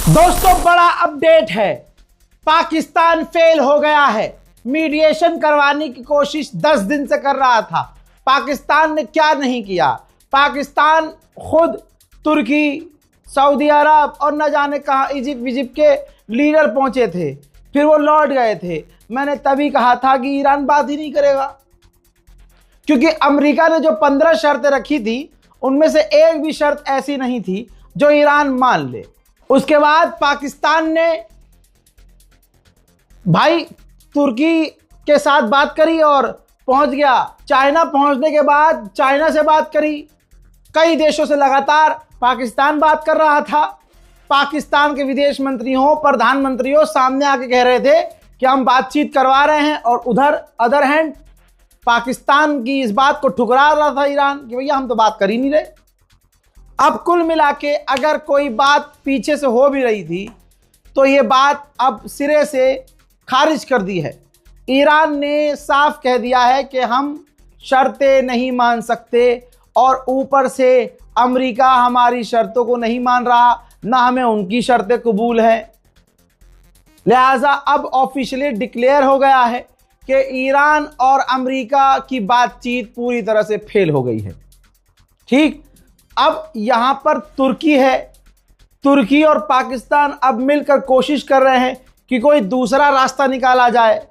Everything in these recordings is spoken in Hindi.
दोस्तों बड़ा अपडेट है। पाकिस्तान फेल हो गया है। मीडिएशन करवाने की कोशिश 10 दिन से कर रहा था। पाकिस्तान ने क्या नहीं किया। पाकिस्तान खुद तुर्की, सऊदी अरब और न जाने कहाँ इजिप्ट के लीडर पहुंचे थे, फिर वो लौट गए थे। मैंने तभी कहा था कि ईरान बात ही नहीं करेगा, क्योंकि अमेरिका ने जो 15 शर्तें रखी थी उनमें से एक भी शर्त ऐसी नहीं थी जो ईरान मान ले। उसके बाद पाकिस्तान ने भाई तुर्की के साथ बात करी और पहुंच गया। चाइना पहुंचने के बाद चाइना से बात करी। कई देशों से लगातार पाकिस्तान बात कर रहा था। पाकिस्तान के विदेश मंत्रियों, प्रधानमंत्रियों सामने आके कह रहे थे कि हम बातचीत करवा रहे हैं, और उधर अदर हैंड पाकिस्तान की इस बात को ठुकरा रहा था ईरान कि भैया हम तो बात कर ही नहीं रहे। अब कुल मिला के अगर कोई बात पीछे से हो भी रही थी तो ये बात अब सिरे से खारिज कर दी है। ईरान ने साफ कह दिया है कि हम शर्तें नहीं मान सकते, और ऊपर से अमेरिका हमारी शर्तों को नहीं मान रहा, ना हमें उनकी शर्तें कबूल हैं। लिहाजा अब ऑफिशियली डिक्लेयर हो गया है कि ईरान और अमेरिका की बातचीत पूरी तरह से फेल हो गई है। ठीक, अब यहां पर तुर्की है। तुर्की और पाकिस्तान अब मिलकर कोशिश कर रहे हैं कि कोई दूसरा रास्ता निकाला जाए,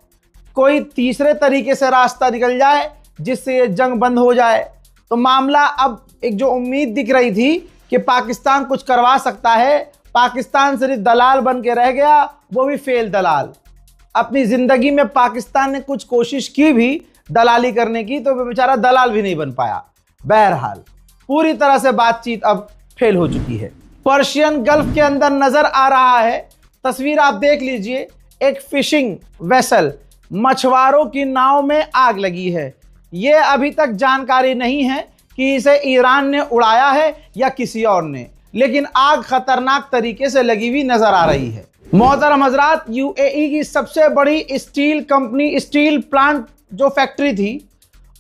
कोई तीसरे तरीके से रास्ता निकल जाए जिससे ये जंग बंद हो जाए। तो मामला अब एक जो उम्मीद दिख रही थी कि पाकिस्तान कुछ करवा सकता है, पाकिस्तान सिर्फ दलाल बन के रह गया, वो भी फेल दलाल। अपनी ज़िंदगी में पाकिस्तान ने कुछ कोशिश की भी दलाली करने की, तो बेचारा दलाल भी नहीं बन पाया। बहरहाल पूरी तरह से बातचीत अब फेल हो चुकी है। पर्शियन गल्फ के अंदर नजर आ रहा है, तस्वीर आप देख लीजिए, एक फिशिंग वेसल, मछुआरों की नाव में आग लगी है। यह अभी तक जानकारी नहीं है कि इसे ईरान ने उड़ाया है या किसी और ने, लेकिन आग खतरनाक तरीके से लगी हुई नजर आ रही है। मोहतरम हजरात, यूएई की सबसे बड़ी स्टील कंपनी, स्टील प्लांट जो फैक्ट्री थी,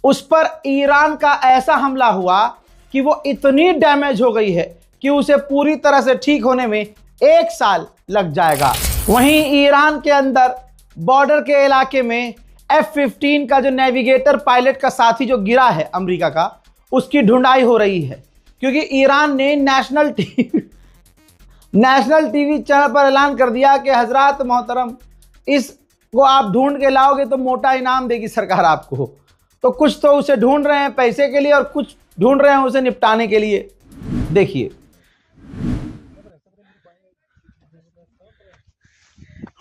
उस पर ईरान का ऐसा हमला हुआ कि वो इतनी डैमेज हो गई है कि उसे पूरी तरह से ठीक होने में 1 साल लग जाएगा। वहीं ईरान के अंदर बॉर्डर के इलाके में F-15 का जो नेविगेटर पायलट का साथी जो गिरा है अमेरिका का, उसकी ढूंढाई हो रही है, क्योंकि ईरान ने नेशनल टीवी चैनल पर ऐलान कर दिया कि हजरात मोहतरम, इसको आप ढूंढ के लाओगे तो मोटा इनाम देगी सरकार आपको। तो कुछ तो उसे ढूंढ रहे हैं पैसे के लिए और कुछ ढूंढ रहे हैं उसे निपटाने के लिए। देखिए,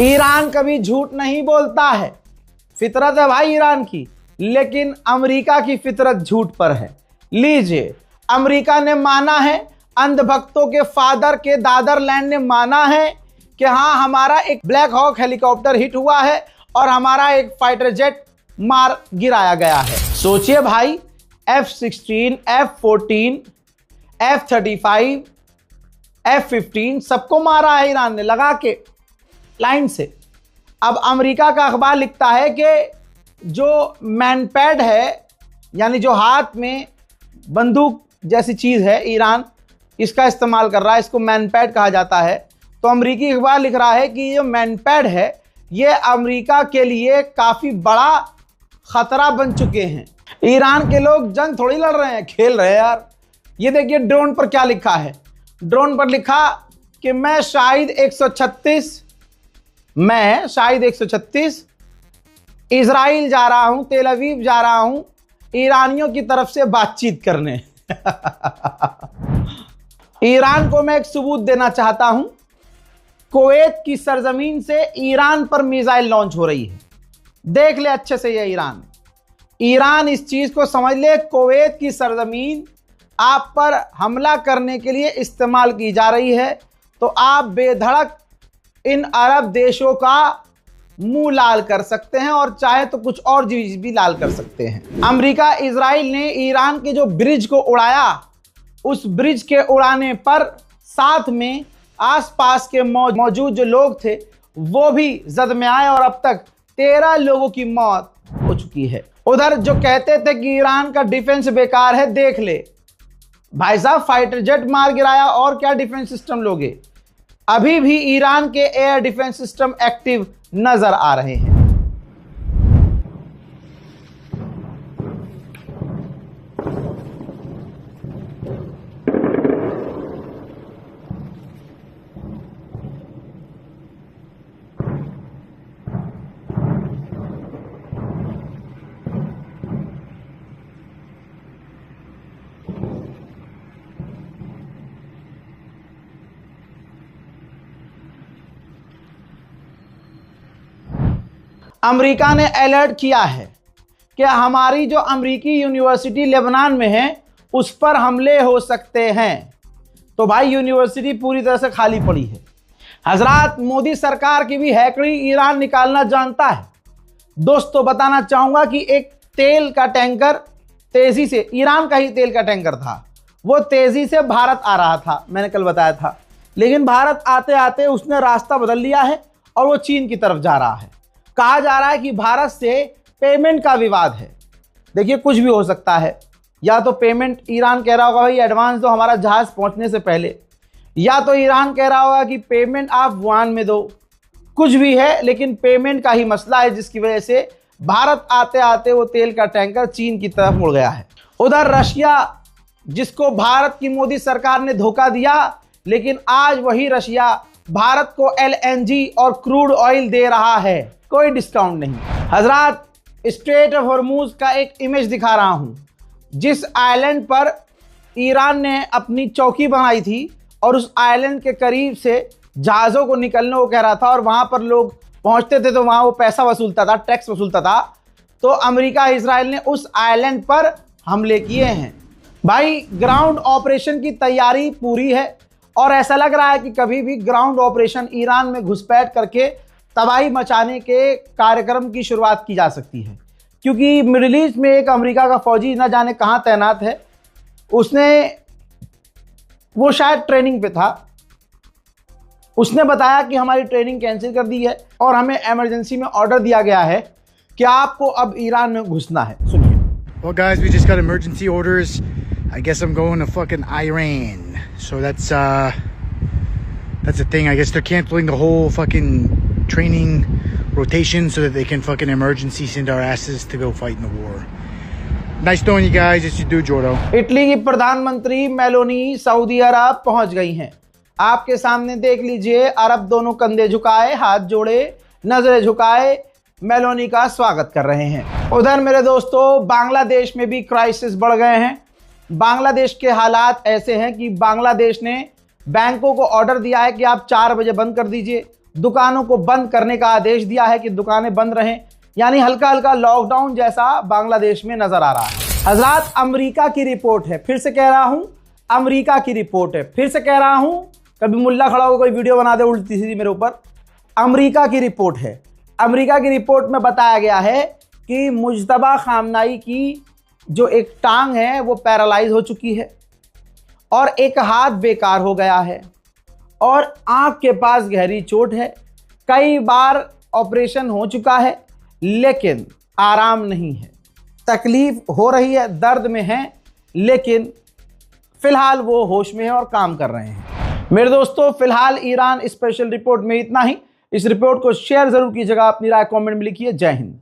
ईरान कभी झूठ नहीं बोलता है, फितरत है भाई ईरान की, लेकिन अमेरिका की फितरत झूठ पर है। लीजिए, अमेरिका ने माना है, अंधभक्तों के फादर के दादरलैंड ने माना है कि हाँ हमारा एक ब्लैक हॉक हेलीकॉप्टर हिट हुआ है और हमारा एक फाइटर जेट मार गिराया गया है। सोचिए भाई, F-16, F-14, F-35, F-15 सबको मारा है ईरान ने लगा के लाइन से। अब अमेरिका का अखबार लिखता है कि जो मैनपैड है, यानी जो हाथ में बंदूक जैसी चीज़ है, ईरान इसका इस्तेमाल कर रहा है, इसको मैनपैड कहा जाता है। तो अमेरिकी अखबार लिख रहा है कि ये मैनपैड है, ये अमेरिका के लिए काफ़ी बड़ा ख़तरा बन चुके हैं। ईरान के लोग जंग थोड़ी लड़ रहे हैं, खेल रहे हैं यार। ये देखिए ड्रोन पर क्या लिखा है। ड्रोन पर लिखा कि मैं शाहिद 136 इजराइल जा रहा हूं, तेल अवीव जा रहा हूं ईरानियों की तरफ से बातचीत करने। ईरान को मैं एक सबूत देना चाहता हूं कुवैत की सरजमीन से ईरान पर मिसाइल लॉन्च हो रही है। देख ले अच्छे से ये ईरान इस चीज को समझ ले, कुवैत की सरजमीन आप पर हमला करने के लिए इस्तेमाल की जा रही है, तो आप बेधड़क इन अरब देशों का मुंह लाल कर सकते हैं और चाहे तो कुछ और चीज भी लाल कर सकते हैं। अमेरिका इजराइल ने ईरान के जो ब्रिज को उड़ाया, उस ब्रिज के उड़ाने पर साथ में आसपास के मौजूद जो लोग थे वो भी जद में आए और अब तक 13 लोगों की मौत हो चुकी है। उधर जो कहते थे कि ईरान का डिफेंस बेकार है, देख ले भाई साहब, फाइटर जेट मार गिराया और क्या डिफेंस सिस्टम लोगे। अभी भी ईरान के एयर डिफेंस सिस्टम एक्टिव नजर आ रहे हैं। अमेरिका ने अलर्ट किया है कि हमारी जो अमेरिकी यूनिवर्सिटी लेबनान में है उस पर हमले हो सकते हैं। तो भाई यूनिवर्सिटी पूरी तरह से खाली पड़ी है। हजरात, मोदी सरकार की भी हैकड़ी ईरान निकालना जानता है। दोस्तों बताना चाहूंगा कि एक तेल का टैंकर तेजी से, ईरान का ही तेल का टैंकर था, वो तेजी से भारत आ रहा था, मैंने कल बताया था। लेकिन भारत आते आते उसने रास्ता बदल लिया है और वो चीन की तरफ जा रहा है। कहा जा रहा है कि भारत से पेमेंट का विवाद है। देखिए कुछ भी हो सकता है, या तो पेमेंट ईरान कह रहा होगा भाई एडवांस दो हमारा जहाज पहुंचने से पहले, या तो ईरान कह रहा होगा कि पेमेंट आप वुहान में दो। कुछ भी है, लेकिन पेमेंट का ही मसला है जिसकी वजह से भारत आते आते वो तेल का टैंकर चीन की तरफ मुड़ गया है। उधर रशिया, जिसको भारत की मोदी सरकार ने धोखा दिया, लेकिन आज वही रशिया भारत को LNG और क्रूड ऑयल दे रहा है, कोई डिस्काउंट नहीं। हजरात, स्ट्रेट ऑफ हॉर्मूज का एक इमेज दिखा रहा हूं, जिस आइलैंड पर ईरान ने अपनी चौकी बनाई थी और उस आइलैंड के करीब से जहाज़ों को निकलने को कह रहा था और वहां पर लोग पहुंचते थे तो वहां वो पैसा वसूलता था, टैक्स वसूलता था। तो अमेरिका इजराइल ने उस आइलैंड पर हमले किए हैं। भाई ग्राउंड ऑपरेशन की तैयारी पूरी है और ऐसा लग रहा है कि कभी भी ग्राउंड ऑपरेशन ईरान में घुसपैठ करके तबाही मचाने के कार्यक्रम की शुरुआत की जा सकती है, क्योंकि मिडिल ईस्ट में एक अमेरिका का फौजी न जाने कहां तैनात है। वो शायद ट्रेनिंग पे था। उसने बताया कि हमारी ट्रेनिंग कैंसिल कर दी है और हमें इमरजेंसी में ऑर्डर दिया गया है कि आपको अब ईरान में घुसना है। सुनिए। Well guys, we just got emergency orders. I guess I'm going to fucking Iran. So that's the thing. I guess they're canceling the whole fucking training rotation so that they can fucking emergency send our asses to go fight in the war. Nice knowing you guys. It's your dude Jordo. Italy की प्रधानमंत्री मेलोनी सऊदी अरब पहुंच गई हैं। आपके सामने देख लीजिए, अरब दोनों कंधे झुकाए, हाथ जोड़े, नजरें झुकाए मेलोनी का स्वागत कर रहे हैं। उधर मेरे दोस्तों, बांग्लादेश में भी क्राइसिस बढ़ गए हैं। बांग्लादेश के हालात ऐसे हैं कि बांग्लादेश ने बैंकों को ऑर्डर दिया है कि आप 4 बजे बंद कर दीजिए। दुकानों को बंद करने का आदेश दिया है कि दुकानें बंद रहें, यानी हल्का हल्का लॉकडाउन जैसा बांग्लादेश में नजर आ रहा है। हजरात, अमेरिका की रिपोर्ट है, फिर से कह रहा हूं, अमेरिका की रिपोर्ट है, फिर से कह रहा हूं, कभी मुल्ला खड़ा होकर कोई वीडियो बना दे उल्टी सीधी मेरे ऊपर। अमेरिका की रिपोर्ट है। अमेरिका की रिपोर्ट में बताया गया है कि मुज्तबा खामनाई की जो एक टांग है वो पैरालाइज हो चुकी है और एक हाथ बेकार हो गया है और आंख के पास गहरी चोट है। कई बार ऑपरेशन हो चुका है लेकिन आराम नहीं है, तकलीफ हो रही है, दर्द में है, लेकिन फिलहाल वो होश में है और काम कर रहे हैं। मेरे दोस्तों, फिलहाल ईरान स्पेशल रिपोर्ट में इतना ही। इस रिपोर्ट को शेयर जरूर कीजिएगा, अपनी राय कमेंट में लिखिए। जय हिंद।